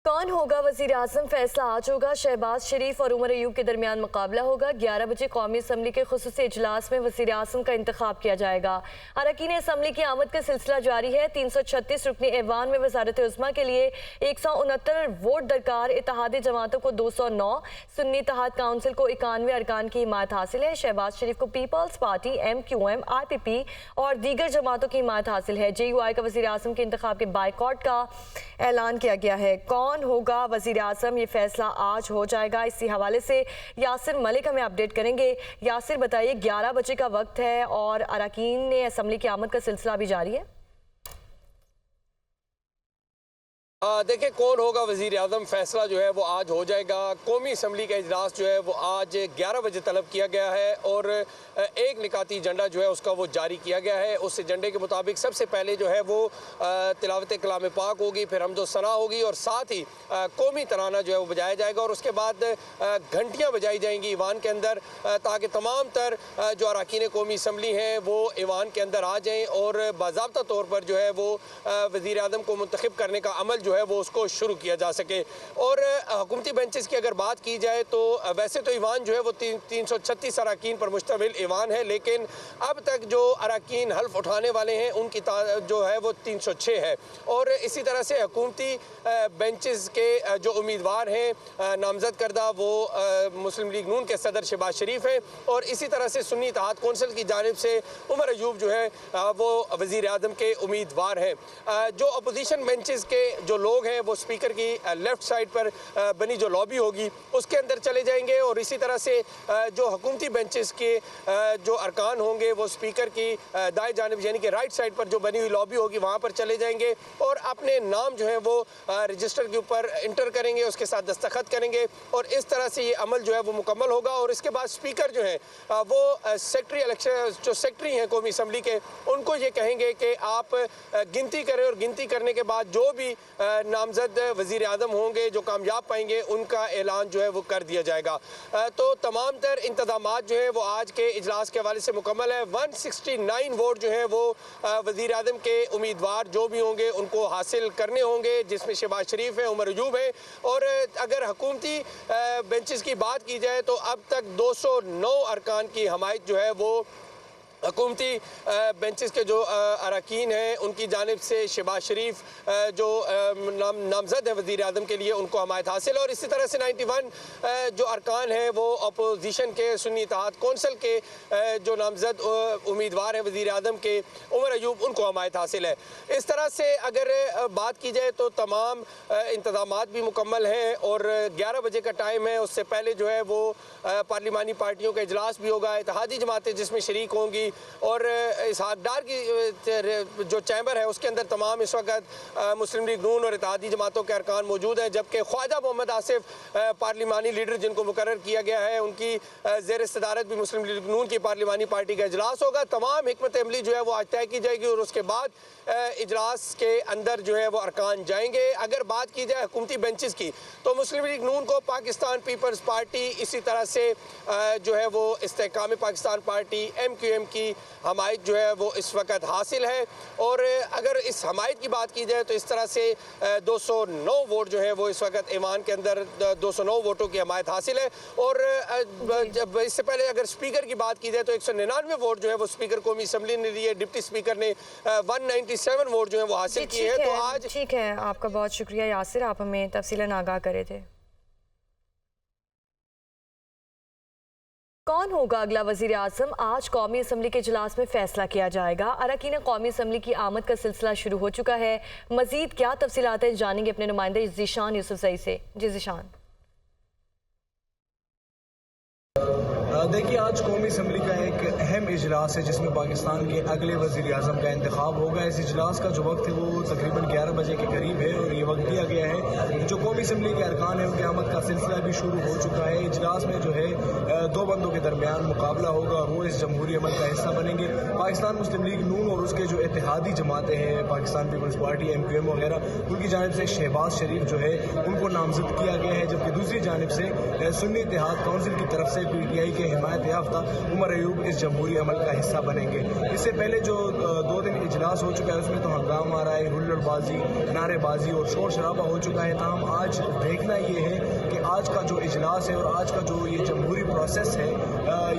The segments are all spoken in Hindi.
कौन होगा वजीर आजम, फैसला आज होगा। शहबाज शरीफ और उमर अयूब के दरमियान मुकाबला होगा। 11 बजे कौमी असम्बली के खुसूसी इजलास में वजीर आजम का इंतखाब किया जाएगा। अरकान असम्बली की आमद का सिलसिला जारी है। 336 रुकनी ऐवान में वजारत उज़्मा के लिए 169 वोट दरकार। इत्तेहादी जमातों को 209, सुन्नी इत्तेहाद काउंसिल को 91 अरकान की हिमायत हासिल है। शहबाज शरीफ को पीपल्स पार्टी, MQM, IPP और दीगर जमातों की हिमायत हासिल है। JUI का वजीर आजम के इंतखाब के बाइकॉट का ऐलान किया गया है। कौन होगा वजीर आजम, ये फैसला आज हो जाएगा। इसी हवाले से यासिर मलिक हमें अपडेट करेंगे। यासिर बताइए, 11 बजे का वक्त है और अरकान असम्बली की आमद का सिलसिला भी जारी है। देखिए, कौन होगा वजीर आज़म, फैसला जो है वो आज हो जाएगा। कौमी असम्बली का इजलास जो है वो आज 11 बजे तलब किया गया है और एक निकाती एजेंडा जो है उसका वो जारी किया गया है। उस एजेंडे के मुताबिक सबसे पहले जो है वो तिलावत कलाम पाक होगी, फिर हमदो सना होगी और साथ ही कौमी तराना जो है वो बजाया जाएगा और उसके बाद घंटियाँ बजाई जाएंगी ईवान के अंदर, ताकि तमाम तर जो अरकान कौमी असम्बली हैं वो ईवान के अंदर आ जाएँ और बाज़ाब्ता तौर पर जो है वो वज़ीर आज़म को मुंतखब करने का अमल जो है वो उसको शुरू किया जा सके। और हुकूमती बेंचेस की अगर बात की जाए तो वैसे तो ईवान जो है वो 336 अरकान पर मुश्तमिल ईवान है, लेकिन अब तक जो अरकान हल्फ उठाने वाले हैं उनकी जो है वो 306 है। और इसी तरह से हुकूमती बेंचेस के जो उम्मीदवार हैं नामजद करदा वो मुस्लिम लीग नून के सदर शहबाज शरीफ हैं और इसी तरह से सुन्नी इत्तेहाद कौंसिल की जानिब से उमर अयूब जो है वो वज़ीर आज़म के उम्मीदवार हैं। जो अपोजिशन बेंचेस के जो लोग हैं वो स्पीकर की लेफ्ट साइड पर बनी जो लॉबी होगी उसके अंदर चले जाएंगे और इसी तरह से जो हुकूमती बेंचेस के जो अरकान होंगे वो स्पीकर की दाएं जानिब यानी कि राइट साइड पर जो बनी हुई लॉबी होगी वहाँ पर चले जाएंगे और अपने नाम जो है वो रजिस्टर के ऊपर इंटर करेंगे, उसके साथ दस्तखत करेंगे और इस तरह से ये अमल जो है वो मुकम्मल होगा। और इसके बाद स्पीकर जो है वो सेक्रेटरी इलेक्शन जो सेक्रेटरी हैं कौमी असम्बली के, उनको ये कहेंगे कि आप गिनती करें और गिनती करने के बाद जो भी नामजद वज़ीर आज़म होंगे जो कामयाब पाएंगे उनका ऐलान जो है वो कर दिया जाएगा। तो तमाम तर इंतज़ामात जो है वो आज के इजलास के हवाले से मुकम्मल है। 169 वोट जो है वो वज़ीर आज़म के उम्मीदवार जो भी होंगे उनको हासिल करने होंगे, जिसमें शहबाज शरीफ है, उमर अयूब है। और अगर हुकूमती बेंचेस की बात की जाए तो अब तक 209 अरकान की हमायत जो है वो हुकूमती बेंचेस के जो अरकान हैं उनकी जानिब से शहबाज शरीफ जो नामजद है वज़ीर आज़म के लिए उनको हमायत हासिल है। और इसी तरह से 91 जो अरकान हैं वो अपोजिशन के सुन्नी इत्तेहाद कौंसिल के जो नामजद उम्मीदवार हैं वज़ीर आज़म के उमर अयूब, उनको हमायत हासिल है। इस तरह से अगर बात की जाए तो तमाम इंतज़ामात भी मुकम्मल हैं और 11 बजे का टाइम है। उससे पहले जो है वो पार्लिमानी पार्टियों का इजलास भी होगा, इत्तेहादी जमातें जिसमें शरीक होंगी और इस हकदार की जो चैम्बर है उसके अंदर तमाम इस वक्त मुस्लिम लीग नून और इत्तेहादी जमातों के अरकान मौजूद हैं, जबकि ख्वाजा मोहम्मद आसिफ पार्लिमानी लीडर जिनको मुकर्रर किया गया है उनकी ज़ेर सदारत भी मुस्लिम लीग नून की पार्लिमानी पार्टी का इजलास होगा। तमाम हिकमत अमली जो है वो आज तय की जाएगी और उसके बाद इजलास के अंदर जो है वो अरकान जाएंगे। अगर बात की जाए हुकूमती बेंचेस की तो मुस्लिम लीग नून को पाकिस्तान पीपल्स पार्टी, इसी तरह से जो है वो इस्तेहकाम पाकिस्तान पार्टी, MQM की हमायत जो है वो इस वक्त हासिल है। और अगर इस हमायत की बात की जाए तो इस तरह से 209 वोट जो है वो इस वक्त ईवान के अंदर 209 वोटों की हमायत हासिल है। और इससे पहले अगर स्पीकर की बात की जाए तो 199 वोट जो है वो स्पीकर कौमी असम्बली ने लिए, डिप्टी स्पीकर ने 197 वोट जो है वो हासिल किए हैं। तो आज ठीक है, आपका बहुत शुक्रिया यासिर, आप हमें तफसीलन आगाह करे थे। कौन होगा अगला वजीर आज़म, आज कौमी असम्बली के इजलास में फैसला किया जाएगा। अरकान कौमी असम्बली की आमद का सिलसिला शुरू हो चुका है। मजीद क्या तफसीलात हैं जानेंगे अपने नुमाइंदे ज़ीशान यूसुफजई से। जी ज़ीशान। देखिए, आज कौमी असम्बली का एक अहम इजलास है जिसमें पाकिस्तान के अगले वज़ीर आज़म का इंतखाब होगा। इस इजलास का जो वक्त है वो तकरीबन 11 बजे के करीब है और ये वक्त दिया गया है। जो कौमी असम्बली के अरकान है उनकी आमद का सिलसिला भी शुरू हो चुका है। इजलास में जो है दो बंदों के दरमियान मुकाबला होगा, वो इस जमहूरी अमल का हिस्सा बनेंगे। पाकिस्तान मुस्लिम लीग नून और उसके जो इत्तेहादी जमातें हैं, पाकिस्तान पीपल्स पार्टी, MQM वगैरह, उनकी जानिब से शहबाज शरीफ जो है उनको नामजद किया गया है, जबकि दूसरी जानिब से सुन्नी इत्तेहाद काउंसिल की तरफ से PTI के हिमायत याफ्ता उमर अयूब इस जमहूरी अमल का हिस्सा बनेंगे। इससे पहले जो 2 दिन इजलास हो चुका है उसमें तो हंगामा आ रहा है, हुल्लड़बाजी, नारेबाजी और शोर शराबा हो चुका है। ताहम आज देखना ये है कि आज का जो इजलास है और आज का जो ये जमहूरी प्रोसेस है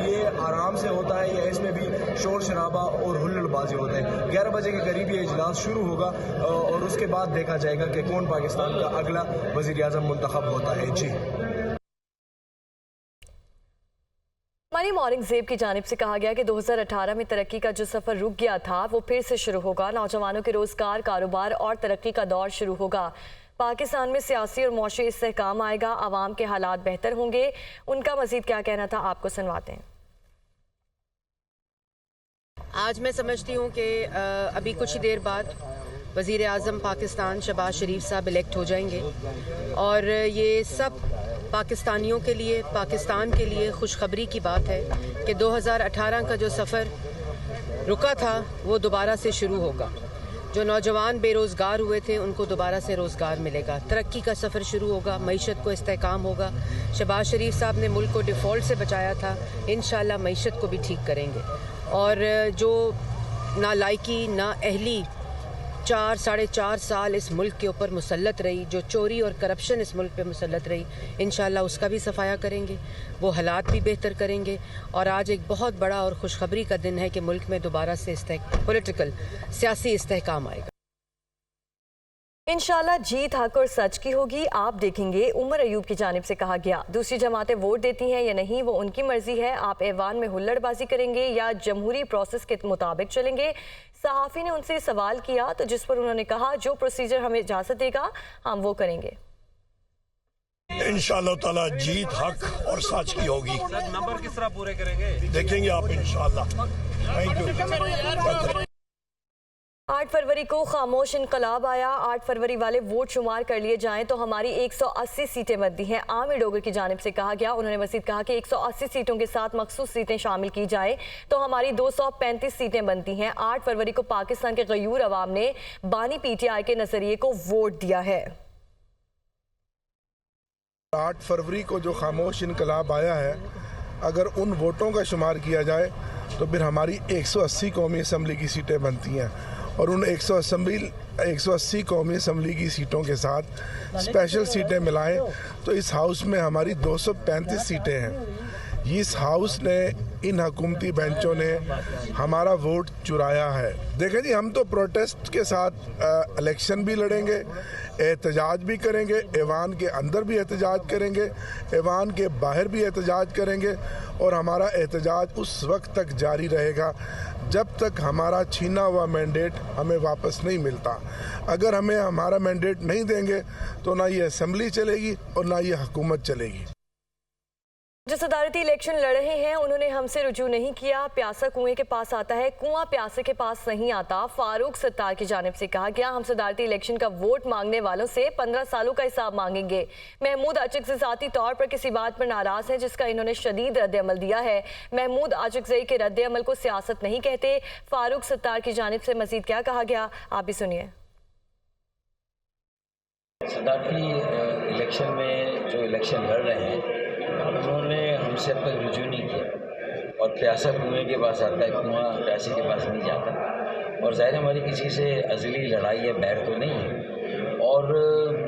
ये आराम से होता है या इसमें भी शोर शराबा और हुल्लड़बाजी होता है। 11 बजे के करीब ये इजलास शुरू होगा और उसके बाद देखा जाएगा कि कौन पाकिस्तान का अगला वज़ीर आज़म मुंतखब होता है। जी, हमारी औरंगजेब की जानिब से कहा गया कि 2018 में तरक्की का जो सफ़र रुक गया था वो फिर से शुरू होगा। नौजवानों के रोज़गार, कारोबार और तरक्की का दौर शुरू होगा। पाकिस्तान में सियासी और मौशी इस्तेहकाम आएगा, आवाम के हालात बेहतर होंगे। उनका मज़ीद क्या कहना था, आपको सुनवाते हैं। आज मैं समझती हूँ कि अभी कुछ ही देर बाद वज़ीर आज़म पाकिस्तान शहबाज शरीफ साहब इलेक्ट हो जाएंगे और ये सब पाकिस्तानियों के लिए, पाकिस्तान के लिए खुशखबरी की बात है कि 2018 का जो सफ़र रुका था वो दोबारा से शुरू होगा। जो नौजवान बेरोज़गार हुए थे उनको दोबारा से रोज़गार मिलेगा, तरक्की का सफ़र शुरू होगा, मईशत को इस्तेहकाम होगा। शहबाज शरीफ साहब ने मुल्क को डिफ़ॉल्ट से बचाया था, इंशाल्लाह मईशत को भी ठीक करेंगे। और जो नालायकी, नाअहली 4-4.5 साल इस मुल्क के ऊपर मुसल्लत रही, जो चोरी और करप्शन इस मुल्क पे मुसल्लत रही, इंशाल्लाह उसका भी सफाया करेंगे, वो हालात भी बेहतर करेंगे। और आज एक बहुत बड़ा और खुशखबरी का दिन है कि मुल्क में दोबारा से पॉलिटिकल सियासी इस्तेहकाम आएगा। इंशाल्लाह जीत हक और सच की होगी। आप देखेंगे, उमर अयूब की जानिब से कहा गया। दूसरी जमातें वोट देती हैं या नहीं वो उनकी मर्जी है। आप ऐवान में हुल्लड़बाजी करेंगे या जमहूरी प्रोसेस के मुताबिक चलेंगे। सहाफ़ी ने उनसे सवाल किया तो जिस पर उन्होंने कहा जो प्रोसीजर हमें इजाज़त देगा हम वो करेंगे। इंशाअल्लाह ताला जीत हक और सच की होगी। नंबर किस तरह पूरे करेंगे देखेंगे आप इंशाअल्लाह। Thank you. 8 फरवरी को खामोश इनकलाब आया। 8 फरवरी वाले वोट शुमार कर लिए जाएं तो हमारी 180 सीटें बनती हैं। आमिर डोगर की जानिब से कहा गया। उन्होंने मज़ीद कहा कि 180 सीटों के साथ मखसूस सीटें शामिल की जाएं तो हमारी 235 सीटें बनती हैं। 8 फरवरी को पाकिस्तान के गयूर अवाम ने बानी PTI के नजरिए को वोट दिया है। 8 फरवरी को जो खामोश इनकलाब आया है, अगर उन वोटों का शुमार किया जाए तो फिर हमारी 180 कौमी असम्बली की सीटें बनती हैं और उन 180 कौमी असम्बली की सीटों के साथ स्पेशल सीटें मिलाएं तो इस हाउस में हमारी 235 सीटें हैं। इस हाउस ने, इन हुकूमती बेंचों ने हमारा वोट चुराया है। देखें जी, हम तो प्रोटेस्ट के साथ इलेक्शन भी लड़ेंगे, एहतजाज भी करेंगे, ऐवान के अंदर भी एहतजाज करेंगे, ऐवान के बाहर भी एहतजाज करेंगे और हमारा एहतजाज उस वक्त तक जारी रहेगा जब तक हमारा छीना हुआ मैंडेट हमें वापस नहीं मिलता। अगर हमें हमारा मैंडेट नहीं देंगे तो ना ये असेंबली चलेगी और ना ये हुकूमत चलेगी। जो सदारती इलेक्शन लड़ रहे हैं उन्होंने हमसे रुजू नहीं किया। प्यासा कुएं के पास आता है, कुआं प्यासे के पास नहीं आता। फारूक सत्तार की जानिब से कहा गया हम सदारती इलेक्शन का वोट मांगने वालों से 15 सालों का हिसाब मांगेंगे। महमूद आशिकज़ई ज़ाती तौर पर किसी बात पर नाराज हैं जिसका इन्होंने शदीद रद्द-ए-अमल दिया है। महमूद आशिकज़ई के रद्द-ए-अमल को सियासत नहीं कहते। फारूक सत्तार की जानिब से मजीद क्या कहा गया, आप भी सुनिए। सदारती इलेक्शन में जो इलेक्शन लड़ रहे हैं उन्होंने हमसे अब तक रुजू नहीं किया और प्यासा कुएं के पास आता है, कुआं प्यासे के पास नहीं जाता। और ज़ाहिर हमारी किसी से अज़ली लड़ाई या बैर तो नहीं है और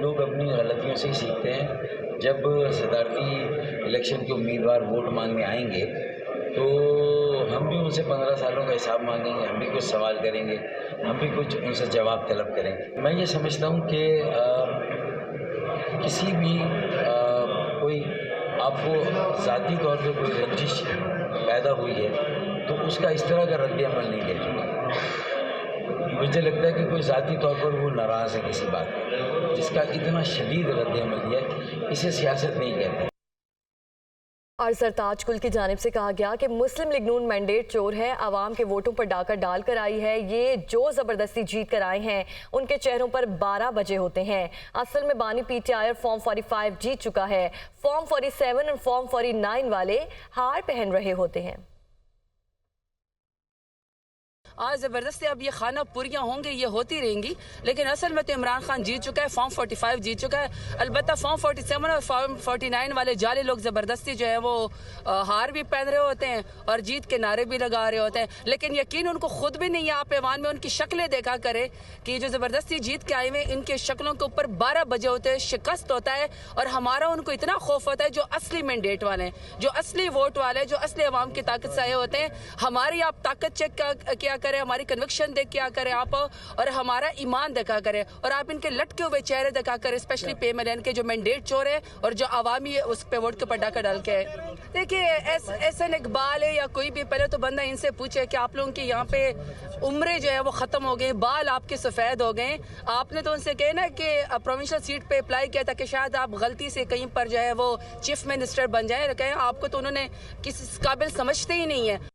लोग अपनी गलतियों से ही सीखते हैं। जब सदारती इलेक्शन के उम्मीदवार वोट मांगने आएंगे तो हम भी उनसे 15 सालों का हिसाब मांगेंगे, हम भी कुछ सवाल करेंगे, हम भी कुछ उनसे जवाब तलब करेंगे। मैं ये समझता हूँ कि किसी भी कोई आपको ज़ाती तौर पर कोई रंजिश पैदा हुई है तो उसका इस तरह का रद्द-ए-अमल नहीं देखूँगा। मुझे लगता है कि कोई ज़ाती तौर पर वो नाराज़ है किसी बात पर जिसका इतना शदीद रद्द-ए-अमल दिया है, इसे सियासत नहीं कहते। और सरताज कुल की जानिब से कहा गया कि मुस्लिम लीग नून मैंडेट चोर है, आवाम के वोटों पर डाका डाल कर आई है। ये जो ज़बरदस्ती जीत कर आए हैं उनके चेहरों पर 12 बजे होते हैं। असल में बानी PTI और फॉर्म 45 जीत चुका है। फॉर्म 47 और फॉर्म 49 वाले हार पहन रहे होते हैं। आज ज़बरदस्ती अब ये खाना पूरियाँ होंगी, ये होती रहेंगी, लेकिन असल में तो इमरान खान जीत चुका है, फॉर्म 45 जीत चुका है। अलबत्ता फॉर्म 47 और फॉर्म 49 वाले जाले लोग ज़बरदस्ती जो है वो हार भी पहन रहे होते हैं और जीत के नारे भी लगा रहे होते हैं, लेकिन यकीन उनको खुद भी नहीं है। आप ऐवान में उनकी शक्लें देखा करें कि जो ज़बरदस्ती जीत के आए हुए, इनके शक्लों के ऊपर 12 बजे होते हैं, शिकस्त होता है, और हमारा उनको इतना खौफ होता है जो असली मैंडेट वाले हैं, जो असली वोट वाले हैं, जो असली अवाम की ताकत से आए होते हैं। हमारी आप ताकत चेक क्या करें, हमारी कन्विक्शन देख क्या करें आप, और हमारा ईमान देखा करें, और आप इनके लटके हुए चेहरे देखा करें, स्पेशली पेमैन के जो मैंडेट चोर है और जो आवामी उस पे वोट के पटाखा डाल के है। देखिए एहसन इकबाल है या कोई भी, पहले तो बंदा इनसे पूछे कि आप लोगों की यहाँ पे उम्रें जो है वो ख़त्म हो गई, बाल आपके सफ़ेद हो गए। आपने तो उनसे कहे ना कि प्रोविंशियल सीट पे अप्लाई किया था कि शायद आप गलती से कहीं पर जो है वो चीफ मिनिस्टर बन जाए, कहें आपको तो उन्होंने किस काबिल समझते ही नहीं है।